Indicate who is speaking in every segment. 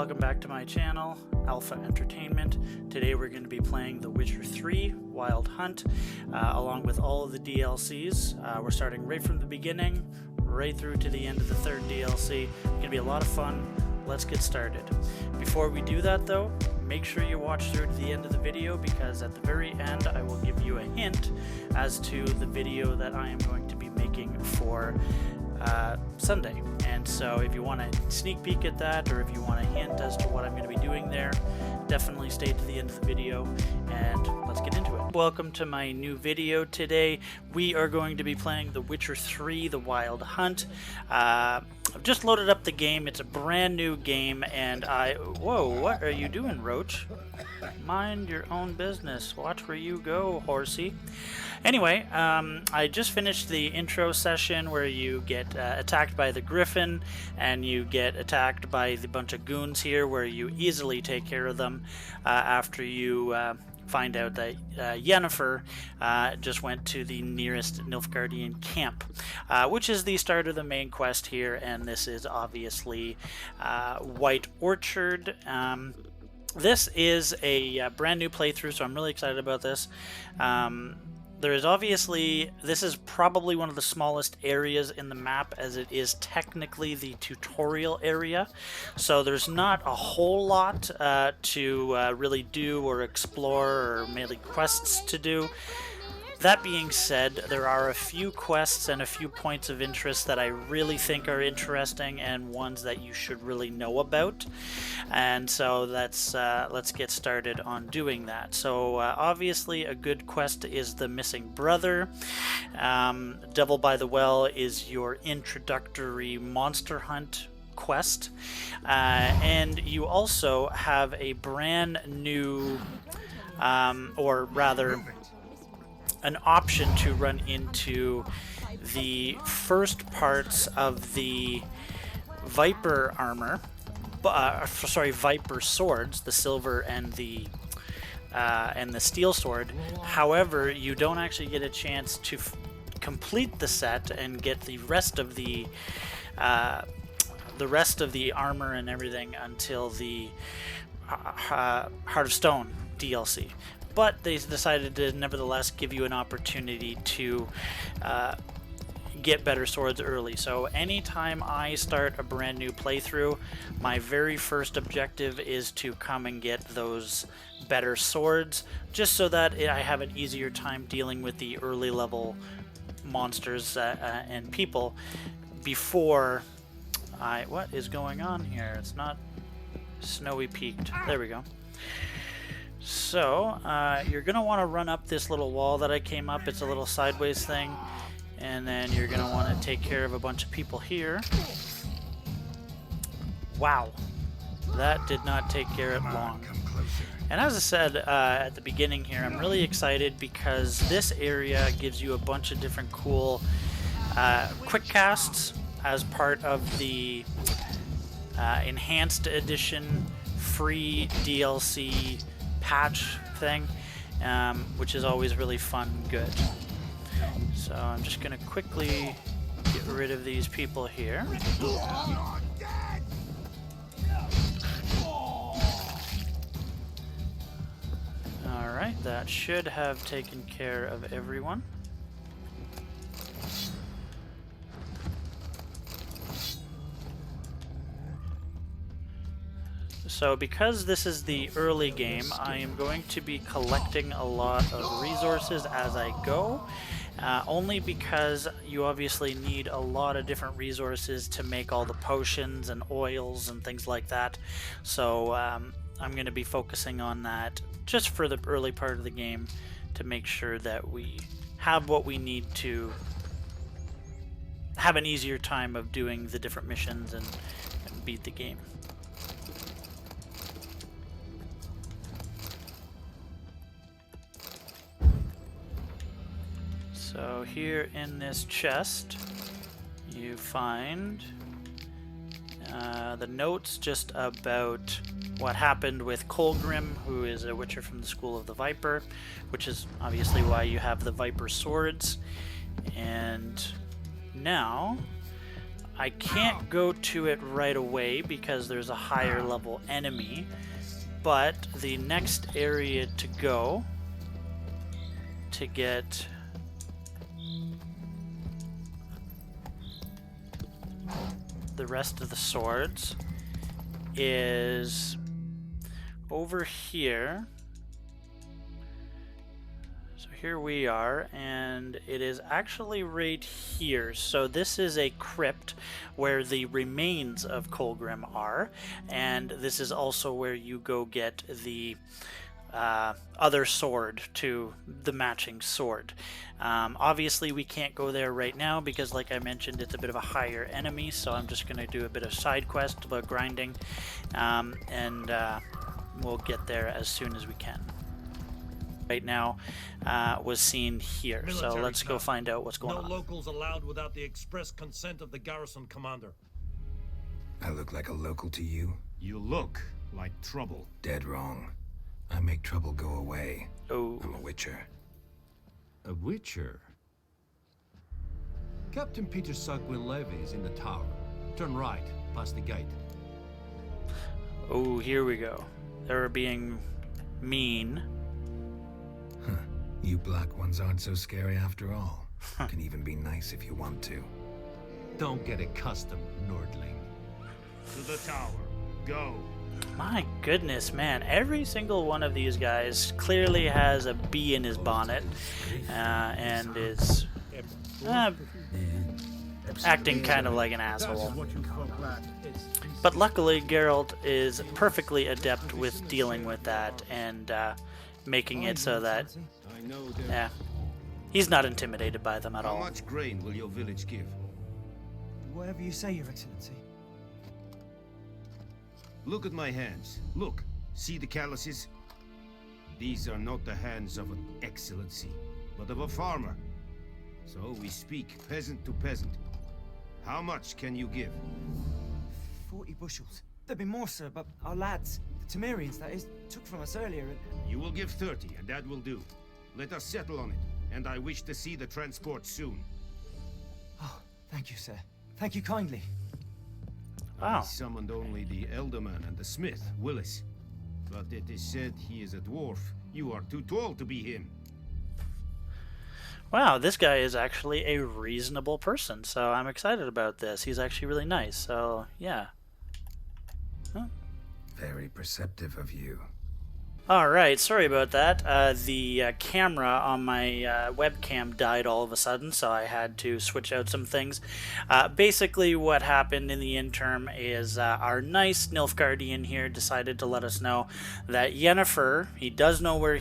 Speaker 1: welcome back to my channel, Alpha Entertainment. Today we're going to be playing The Witcher 3 Wild Hunt, along with all of the DLCs. We're starting right from the beginning, right through to the end of the third DLC. It's going to be a lot of fun. Let's get started. Before we do that though, make sure you watch through to the end of the video, because at the very end I will give you a hint as to the video that I am going to be making for Sunday. And so if you want a sneak peek at that, or if you want a hint as to what I'm going to be doing there, definitely stay to the end of the video and let's get into it. Welcome to my new video today. We are going to be playing The Witcher 3 The Wild Hunt. I've just loaded up the game. It's a brand new game, and whoa, what are you doing, Roach? Mind your own business. Watch where you go, horsey. Anyway, I just finished the intro session where you get attacked by the Griffin, and you get attacked by the bunch of goons here, where you easily take care of them after you find out that Yennefer just went to the nearest Nilfgaardian camp, which is the start of the main quest here, and this is obviously White Orchard. This is a brand new playthrough, so I'm really excited about this. There is obviously, this is probably one of the smallest areas in the map, as it is technically the tutorial area. So there's not a whole lot to really do or explore, or mainly quests to do. That being said, there are a few quests and a few points of interest that I really think are interesting, and ones that you should really know about. And so let's get started on doing that. So obviously a good quest is the Missing Brother. Devil by the Well is your introductory monster hunt quest, and you also have a brand new, or rather an option to run into the first parts of the Viper armor, Viper swords, the silver and the steel sword. However, you don't actually get a chance to complete the set and get the rest of the armor and everything until the Heart of Stone DLC. But they decided to nevertheless give you an opportunity to get better swords early. So anytime I start a brand new playthrough, my very first objective is to come and get those better swords, just so that I have an easier time dealing with the early level monsters and people before what is going on here? It's not snowy peaked. There we go. So, you're going to want to run up this little wall that I came up. It's a little sideways thing. And then you're going to want to take care of a bunch of people here. Wow. That did not take care of it long. And as I said at the beginning here, I'm really excited because this area gives you a bunch of different cool quick casts as part of the Enhanced Edition free DLC patch thing, which is always really fun and good. So I'm just going to quickly get rid of these people here. Alright, that should have taken care of everyone. So because this is the early game, I am going to be collecting a lot of resources as I go, only because you obviously need a lot of different resources to make all the potions and oils and things like that. So I'm going to be focusing on that just for the early part of the game, to make sure that we have what we need to have an easier time of doing the different missions and beat the game. So here in this chest, you find the notes just about what happened with Colgrim, who is a Witcher from the School of the Viper, which is obviously why you have the Viper swords. And now I can't go to it right away because there's a higher level enemy, but the next area to go to get the rest of the swords is over here. So here we are, and it is actually right here. So this is a crypt where the remains of Colgrim are, and this is also where you go get the other sword to the matching sword. Obviously we can't go there right now because, like I mentioned, it's a bit of a higher enemy, so I'm just going to do a bit of side quest about grinding, and we'll get there as soon as we can. Right now was seen here,
Speaker 2: Military
Speaker 1: so let's go
Speaker 2: camp.
Speaker 1: find out what's going
Speaker 2: No
Speaker 1: on.
Speaker 2: locals allowed without the express consent of the garrison commander.
Speaker 3: I look like a local to you?
Speaker 4: You look like trouble.
Speaker 3: Dead wrong. I make trouble go away.
Speaker 1: Oh,
Speaker 3: I'm a witcher.
Speaker 4: A witcher?
Speaker 5: Captain Peter Saguin-Levy is in the tower. Turn right, past the gate.
Speaker 1: oh, here we go. They're being mean.
Speaker 3: Huh. You black ones aren't so scary after all. Can even be nice if you want to.
Speaker 5: Don't get accustomed, Nordling.
Speaker 4: To the tower. Go.
Speaker 1: My goodness, man. Every single one of these guys clearly has a bee in his bonnet, and is acting kind of like an asshole. But luckily, Geralt is perfectly adept with dealing with that and making it so that,
Speaker 4: I know them.
Speaker 1: yeah, he's not intimidated by them at
Speaker 4: How
Speaker 1: all.
Speaker 4: much grain will your village give?
Speaker 6: Whatever you say, Your Excellency.
Speaker 4: Look at my hands. Look. See the calluses? These are not the hands of an excellency, but of a farmer. So we speak peasant to peasant. How much can you give?
Speaker 6: 40 bushels. There'd be more, sir, but our lads, the Temerians, that is, took from us earlier and...
Speaker 4: You will give 30, and that will do. Let us settle on it, and I wish to see the transport soon.
Speaker 6: Oh, thank you, sir. Thank you kindly.
Speaker 1: Wow.
Speaker 4: I summoned only the Elderman and the smith, Willis. But it is said he is a dwarf. You are too tall to be him.
Speaker 1: Wow, this guy is actually a reasonable person, so I'm excited about this. He's actually really nice, so yeah.
Speaker 3: Very perceptive of you.
Speaker 1: Alright, sorry about that. The camera on my webcam died all of a sudden, so I had to switch out some things. Basically, what happened in the interim is our nice Nilfgaardian here decided to let us know that Yennefer, he does know where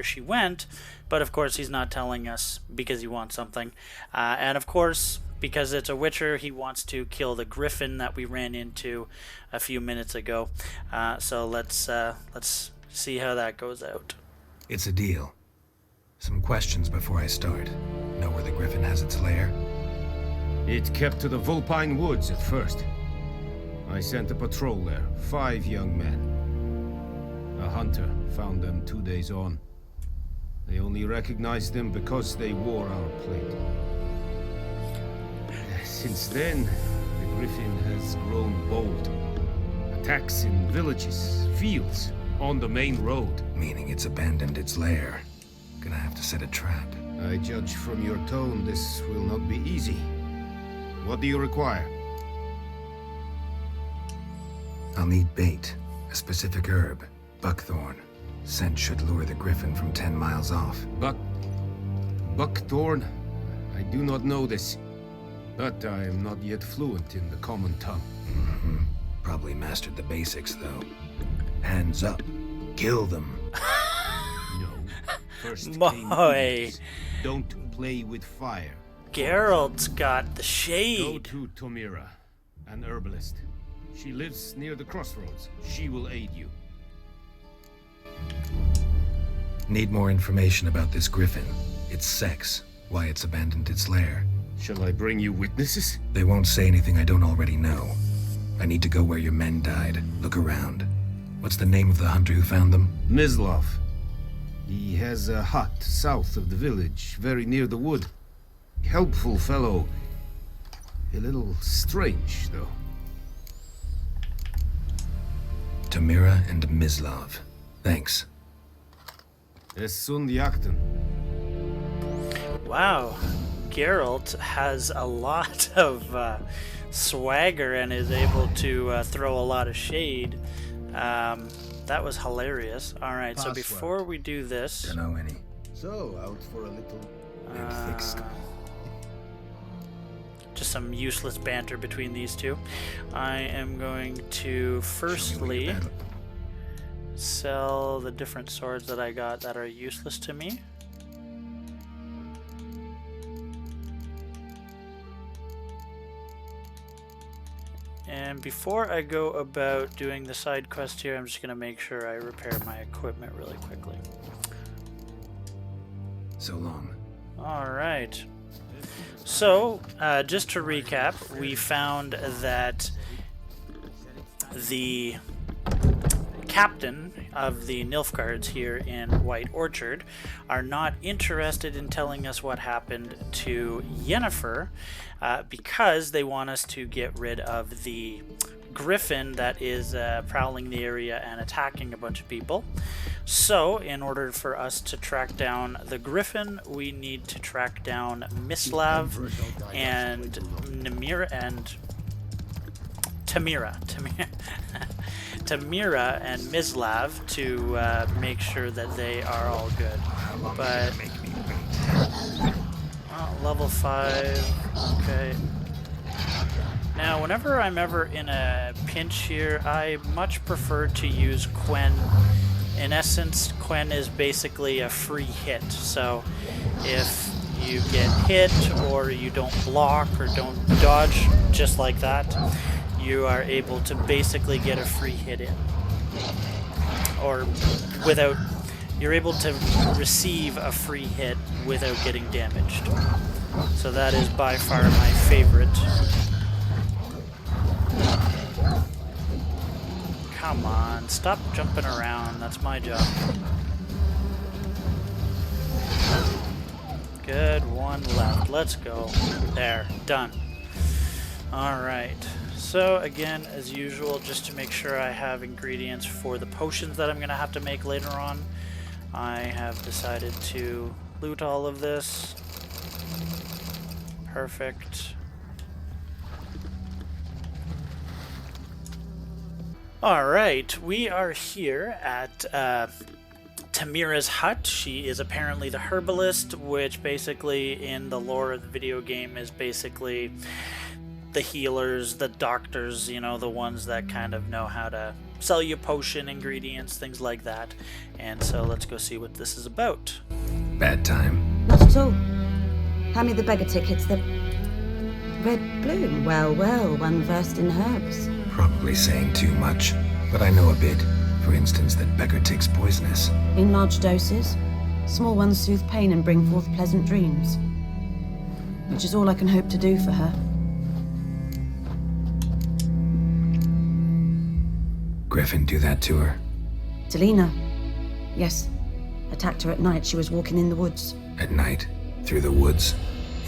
Speaker 1: she went, but of course he's not telling us because he wants something. And of course, because it's a Witcher, he wants to kill the griffin that we ran into a few minutes ago. So let's see how that goes out.
Speaker 3: It's a deal. Some questions before I start. Know where the griffin has its lair?
Speaker 4: It kept to the Vulpine Woods at first. I sent a patrol there, 5 young men. A hunter found them 2 days on. They only recognized them because they wore our plate. Since then, the griffin has grown bold. Attacks in villages, fields, on the main road.
Speaker 3: Meaning it's abandoned its lair. Gonna have to set a trap.
Speaker 4: I judge from your tone this will not be easy. What do you require?
Speaker 3: I'll need bait. A specific herb. Buckthorn. Scent should lure the griffin from 10 miles off.
Speaker 4: Buckthorn? I do not know this. But I am not yet fluent in the common tongue.
Speaker 3: Probably mastered the basics, though. Hands up. Kill them.
Speaker 4: No. First
Speaker 1: Boy.
Speaker 4: came weeds. Don't play with fire.
Speaker 1: Geralt's got the
Speaker 4: Go
Speaker 1: shade.
Speaker 4: to Tomira, an herbalist. She lives near the crossroads. She will aid you.
Speaker 3: Need more information about this griffin. Its sex. Why it's abandoned its lair.
Speaker 4: Shall I bring you witnesses?
Speaker 3: They won't say anything I don't already know. I need to go where your men died. Look around. What's the name of the hunter who found them?
Speaker 4: Mislav. He has a hut south of the village, very near the wood. Helpful fellow. A little strange, though.
Speaker 3: Tamira and Mislav. Thanks.
Speaker 4: Es sunt Yakten.
Speaker 1: Wow, Geralt has a lot of swagger and is able to throw a lot of shade. That was hilarious. All right, so
Speaker 5: Password.
Speaker 1: before we do this,
Speaker 3: Don't know any.
Speaker 5: So, out for a little...
Speaker 3: And thick skull.
Speaker 1: just some useless banter between these two, I am going to firstly
Speaker 3: Battle.
Speaker 1: sell the different swords that I got that are useless to me. And before I go about doing the side quest here, I'm just going to make sure I repair my equipment really quickly.
Speaker 3: So long.
Speaker 1: Alright. So, just to recap, we found that the captain of the Nilfgaards here in White Orchard are not interested in telling us what happened to Yennefer because they want us to get rid of the griffin that is prowling the area and attacking a bunch of people. So, in order for us to track down the griffin, we need to track down Mislav and Namira and Tamira and Mislav to make sure that they are all good. But level 5, okay. Now, whenever I'm ever in a pinch here, I much prefer to use Quen. In essence, Quen is basically a free hit. So, if you get hit, or you don't block, or don't dodge just like that, you are able to basically get a free hit in. Or without, you're able to receive a free hit without getting damaged. So that is by far my favorite. Come on, stop jumping around, that's my job. Good, one left, let's go. There, done. Alright, so again, as usual, just to make sure I have ingredients for the potions that I'm going to have to make later on, I have decided to loot all of this. Perfect. Alright, we are here at Tamira's hut. She is apparently the herbalist, which basically in the lore of the video game is basically the healers, the doctors, you know, the ones that kind of know how to sell you potion ingredients, things like that. And so let's go see what this is about.
Speaker 3: Bad time.
Speaker 7: Not at all. Hand me the beggar tickets, the red bloom. Well, well, one versed in herbs.
Speaker 3: Probably saying too much, but I know a bit. For instance, that beggar tick's poisonous.
Speaker 7: In large doses. Small ones soothe pain and bring forth pleasant dreams. Which is all I can hope to do for her.
Speaker 3: Griffin do that to her?
Speaker 7: Delina. Yes. Attacked her at night. She was walking in the woods.
Speaker 3: At night? Through the woods?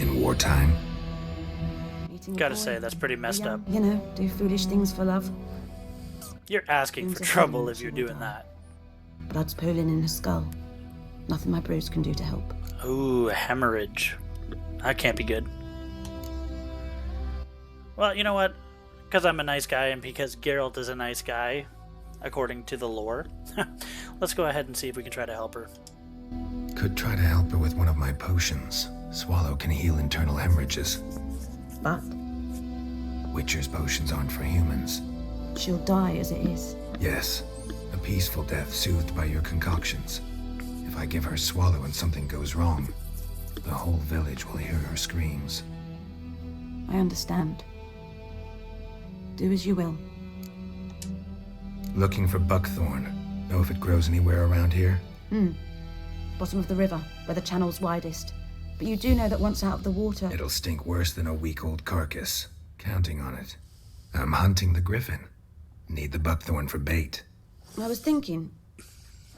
Speaker 3: In wartime?
Speaker 1: Gotta say, that's pretty messed up.
Speaker 7: You know, do foolish things for love.
Speaker 1: You're asking for trouble if you're doing that.
Speaker 7: Blood's pooling in her skull. Nothing my brews can do to help.
Speaker 1: Ooh, hemorrhage. That can't be good. Well, you know what? Because I'm a nice guy and because Geralt is a nice guy, according to the lore, let's go ahead and see if we can try to help her.
Speaker 3: Could try to help her with one of my potions. Swallow can heal internal hemorrhages.
Speaker 7: But
Speaker 3: Witcher's potions aren't for humans.
Speaker 7: she'll die as it is.
Speaker 3: Yes, a peaceful death soothed by your concoctions. If I give her Swallow and something goes wrong, the whole village will hear her screams.
Speaker 7: I understand. Do as you will.
Speaker 3: Looking for buckthorn. Know if it grows anywhere around here?
Speaker 7: Bottom of the river, where the channel's widest. But you do know that once out of the water...
Speaker 3: It'll stink worse than a week-old carcass. Counting on it. I'm hunting the griffin. Need the buckthorn for bait.
Speaker 7: I was thinking...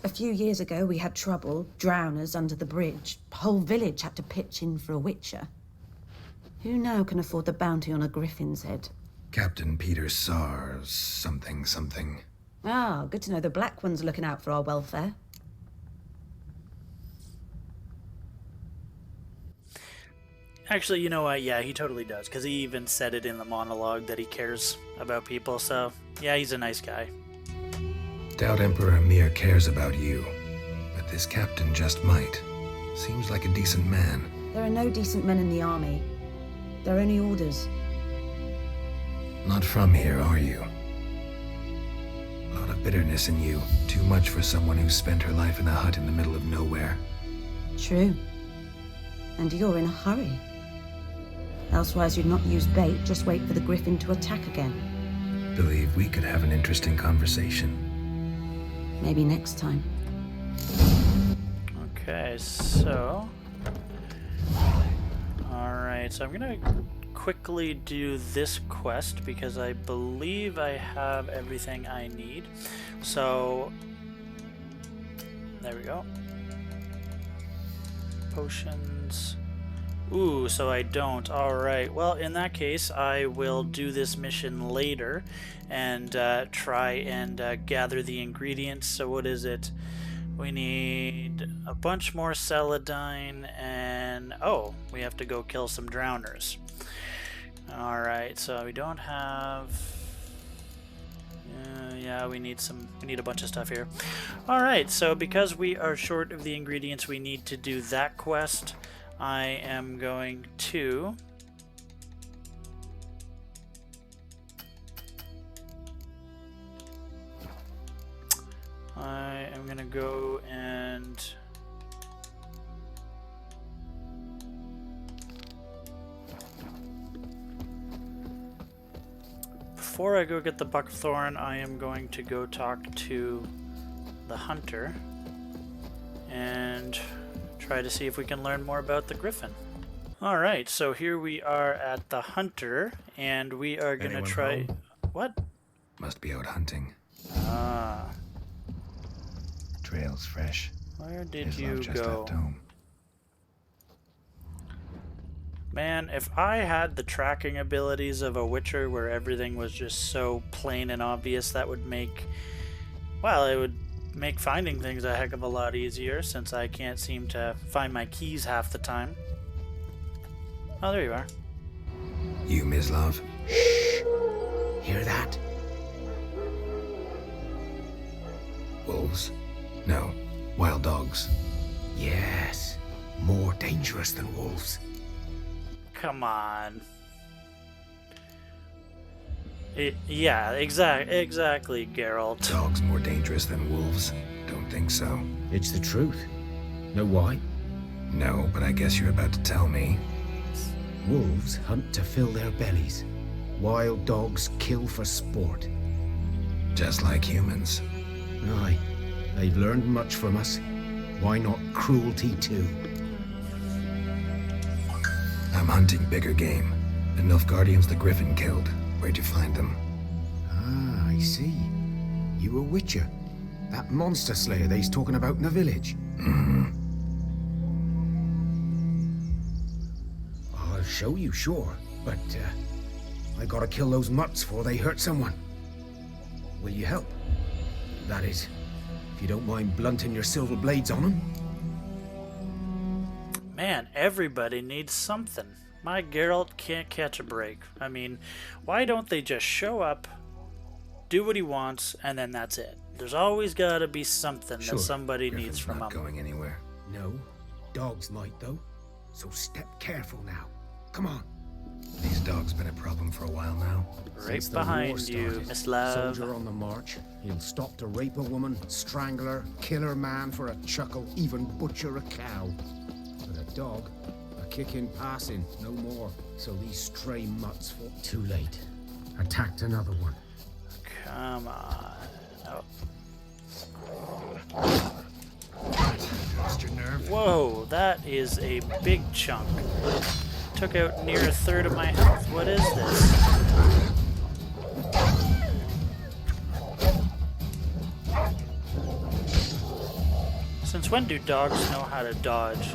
Speaker 7: A few years ago, we had trouble, drowners under the bridge. The whole village had to pitch in for a witcher. Who now can afford the bounty on a griffin's head?
Speaker 3: Captain Peter Sars, something, something.
Speaker 7: Ah, good to know the Black One's looking out for our welfare.
Speaker 1: Actually, you know what? Yeah, he totally does, because he even said it in the monologue that he cares about people, so yeah, he's a nice guy.
Speaker 3: Doubt Emperor Amir cares about you, but this captain just might. Seems like a decent man.
Speaker 7: There are no decent men in the army. They're only orders.
Speaker 3: Not from here, are you? A lot of bitterness in you. Too much for someone who spent her life in a hut in the middle of nowhere.
Speaker 7: True. And you're in a hurry. Elsewise you'd not use bait, just wait for the griffin to attack again.
Speaker 3: Believe we could have an interesting conversation.
Speaker 7: Maybe next time.
Speaker 1: Okay, so... Alright, so I'm gonna quickly do this quest because I believe I have everything I need. So... There we go. Potions... Ooh, so I don't. Alright, well, in that case, I will do this mission later and try and gather the ingredients. So what is it? We need a bunch more celadine and... Oh, we have to go kill some drowners. Alright, so we don't have... yeah, we need a bunch of stuff here. Alright, so because we are short of the ingredients we need to do that quest, I am going to... I am going to go and... Before I go get the buckthorn, I am going to go talk to the hunter and try to see if we can learn more about the griffin. Alright, so here we are at the hunter, and we are gonna try...
Speaker 3: home?
Speaker 1: What?
Speaker 3: Must be out hunting.
Speaker 1: Ah,
Speaker 3: Trail's fresh.
Speaker 1: where did
Speaker 3: His
Speaker 1: you
Speaker 3: love just
Speaker 1: go?
Speaker 3: left home.
Speaker 1: Man, if I had the tracking abilities of a Witcher where everything was just so plain and obvious, that would make... Well, it would make finding things a heck of a lot easier, since I can't seem to find my keys half the time. Oh, there you are.
Speaker 3: You, Mislav? Shh! Hear that? Wolves? No, wild dogs. Yes, more dangerous than wolves.
Speaker 1: Come on. Yeah, exactly, Geralt.
Speaker 3: Dogs more dangerous than wolves? Don't think so.
Speaker 4: It's the truth. Know why?
Speaker 3: No, but I guess you're about to tell me.
Speaker 4: Wolves hunt to fill their bellies. Wild dogs kill for sport.
Speaker 3: Just like humans.
Speaker 4: Aye, they've learned much from us. Why not cruelty too?
Speaker 3: I'm hunting bigger game. The Nilfgaardians the Griffin killed. Where'd you find them?
Speaker 4: Ah, I see. You a Witcher. That monster slayer they's talking about in the village. I'll show you, sure. But, I gotta kill those mutts before they hurt someone. Will you help? That is, if you don't mind blunting your silver blades on them.
Speaker 1: Man, everybody needs something. My Geralt can't catch a break. I mean, why don't they just show up, do what he wants, and then that's it? There's always gotta be something
Speaker 3: Sure,
Speaker 1: that somebody
Speaker 3: Griffin's
Speaker 1: needs from
Speaker 3: not
Speaker 1: him.
Speaker 3: going anywhere.
Speaker 4: No, dogs might though. So step careful now. Come on.
Speaker 3: These dogs been a problem for a while now.
Speaker 1: Right
Speaker 4: Since the war
Speaker 1: behind you,
Speaker 4: started,
Speaker 1: Miss Love.
Speaker 4: Soldier on the march. He'll stop to rape a woman, strangle her, kill her man for a chuckle, even butcher a cow. But a dog, a kick in passing, no more. So these stray mutts fought too late. Attacked another one.
Speaker 1: Come on. Oh.
Speaker 3: Lost your nerve?
Speaker 1: Whoa, that is a big chunk. Took out near a third of my health. What is this? Since when do dogs know how to dodge?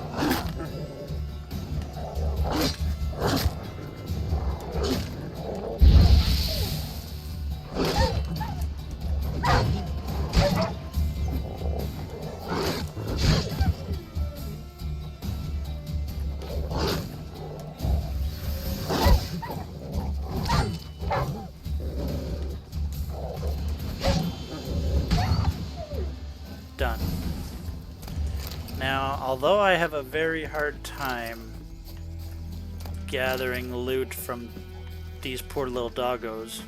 Speaker 1: although I have a very hard time gathering loot from these poor little doggos.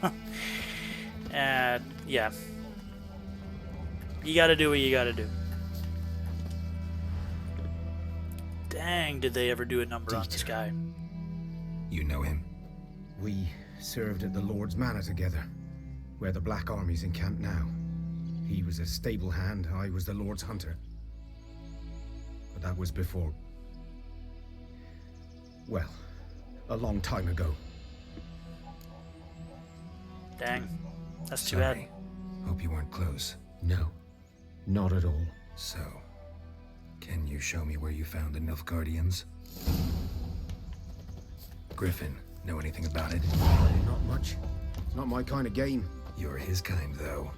Speaker 1: Yeah. You gotta do what you gotta do. Dang, did they ever do a number on this guy?
Speaker 3: You know him?
Speaker 4: We served at the Lord's Manor together, where the Black Army's encamped now. He was a stable hand, I was the Lord's hunter. But that was before... well, a long time ago.
Speaker 1: Dang, that's too bad.
Speaker 3: Sorry. Hope you weren't close.
Speaker 4: No, not at all.
Speaker 3: So, can you show me where you found the Nilfgaardians? Griffin, know anything about it?
Speaker 4: Not much. It's not my kind of game.
Speaker 3: You're his kind, though.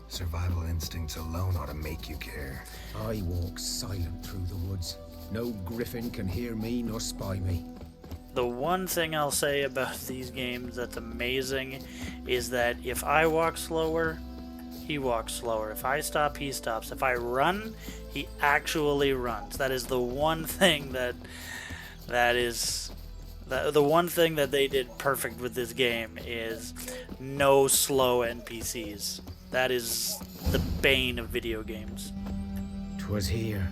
Speaker 3: Survival instincts alone ought to make you care.
Speaker 4: I walk silent through the woods. No griffin can hear me nor spy me.
Speaker 1: The one thing I'll say about these games that's amazing is that if I walk slower, he walks slower. If I stop, he stops. If I run, he actually runs. That is the one thing the one thing that they did perfect with this game is no slow NPCs. That is the bane of video games.
Speaker 4: 'Twas here.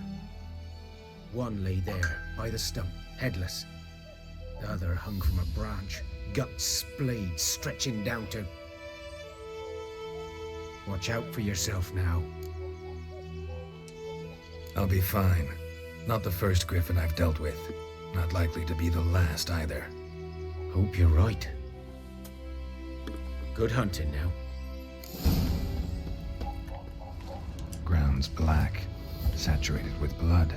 Speaker 4: One lay there, by the stump, headless. The other hung from a branch, guts splayed, stretching down to... Watch out for yourself now.
Speaker 3: I'll be fine. Not the first Griffin I've dealt with. Not likely to be the last either.
Speaker 4: Hope you're right. Good hunting now.
Speaker 3: Ground's black, saturated with blood.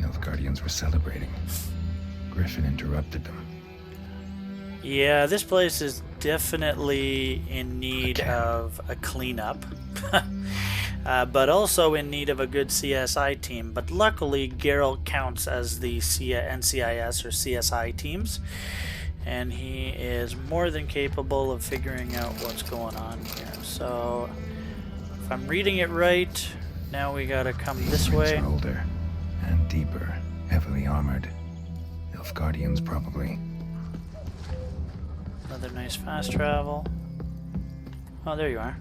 Speaker 3: Nilfgaardians were celebrating. Griffin interrupted them.
Speaker 1: Yeah, this place is definitely in need of a cleanup. But also in need of a good CSI team. But luckily, Geralt counts as the NCIS or CSI teams. And he is more than capable of figuring out what's going on here. So, if I'm reading it right, now we gotta come this way.
Speaker 3: Are older and deeper, heavily armored. Nilfgaardians probably.
Speaker 1: Another nice fast travel. Oh, there you are.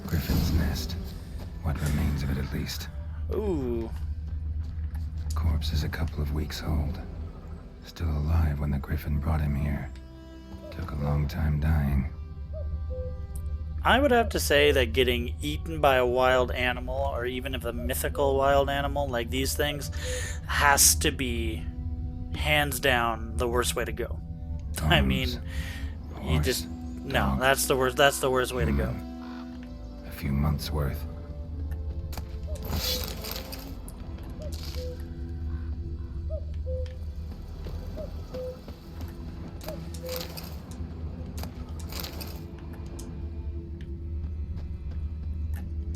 Speaker 3: Griffin's nest. What remains of it, at least.
Speaker 1: Ooh.
Speaker 3: Corpse is a couple of weeks old. Still alive when the Griffin brought him here. Took a long time dying.
Speaker 1: I would have to say that getting eaten by a wild animal, or even if a mythical wild animal like these things, has to be hands down the worst way to go. I mean, you
Speaker 3: horse,
Speaker 1: just no,
Speaker 3: dog.
Speaker 1: that's the worst way to go.
Speaker 3: A few months worth.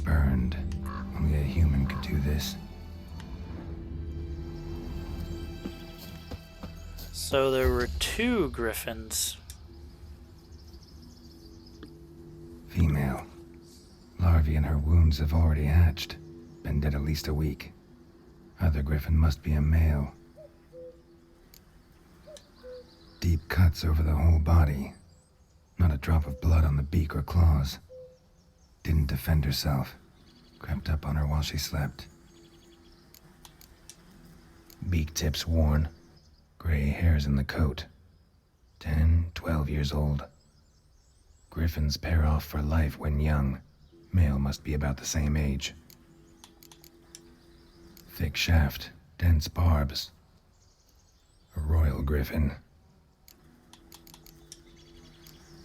Speaker 3: Burned. Only a human could do this.
Speaker 1: So there were 2 griffins.
Speaker 3: Female. Larvae in her wounds have already hatched. Been dead at least a week. Other griffin must be a male. Deep cuts over the whole body. Not a drop of blood on the beak or claws. Didn't defend herself. Crept up on her while she slept. Beak tips worn. Gray hairs in the coat. 10, 12 years old. Griffins pair off for life when young. Male must be about the same age. Thick shaft, dense barbs. A royal griffin.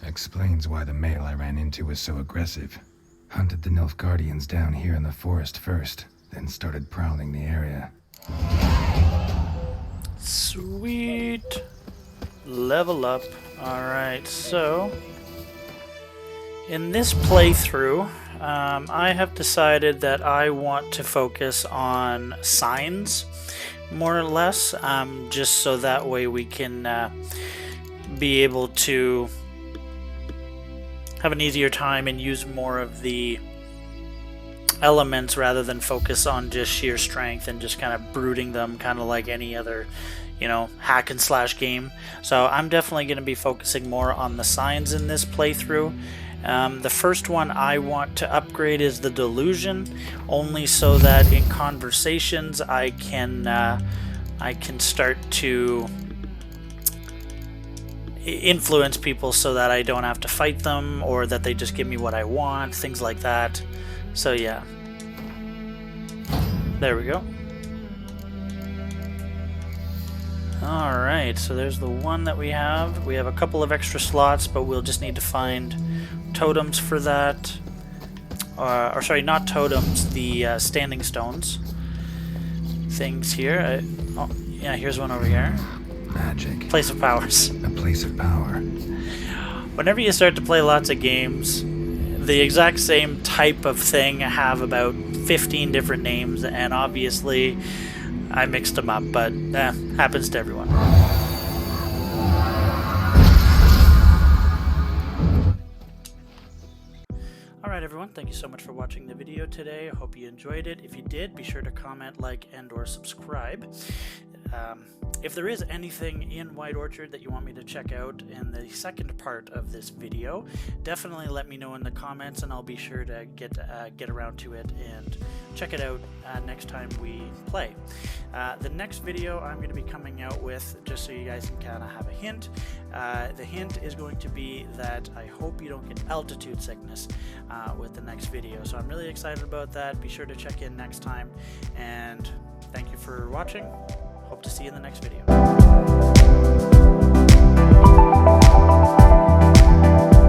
Speaker 3: Explains why the male I ran into was so aggressive. Hunted the Nilfgaardians down here in the forest first, then started prowling the area.
Speaker 1: Sweet. Level up. Alright, so In this playthrough, I have decided that I want to focus on signs, more or less, just so that way we can be able to have an easier time and use more of the elements rather than focus on just sheer strength and just kind of brooding them, kind of like any other, you know, hack and slash game. So I'm definitely going to be focusing more on the signs in this playthrough. The first one I want to upgrade is the Delusion, only so that in conversations I can start to influence people so that I don't have to fight them, or that they just give me what I want, things like that. So yeah, there we go. Alright, so there's the one that we have. We have a couple of extra slots, but we'll just need to find totems for that. Or sorry, not totems, the standing stones things here. Oh, yeah, here's one over here.
Speaker 3: Magic.
Speaker 1: Place of Powers.
Speaker 3: A place of power.
Speaker 1: Whenever you start to play lots of games, the exact same type of thing have about 15 different names, and obviously I mixed them up, but happens to everyone. Alright everyone, thank you so much for watching the video today. I hope you enjoyed it. If you did, be sure to comment, like, and or subscribe. If there is anything in White Orchard that you want me to check out in the second part of this video, definitely let me know in the comments, and I'll be sure to get around to it and check it out next time we play. The next video I'm going to be coming out with, just so you guys can kind of have a hint, the hint is going to be that I hope you don't get altitude sickness with the next video. So I'm really excited about that. Be sure to check in next time, and thank you for watching. Hope to see you in the next video.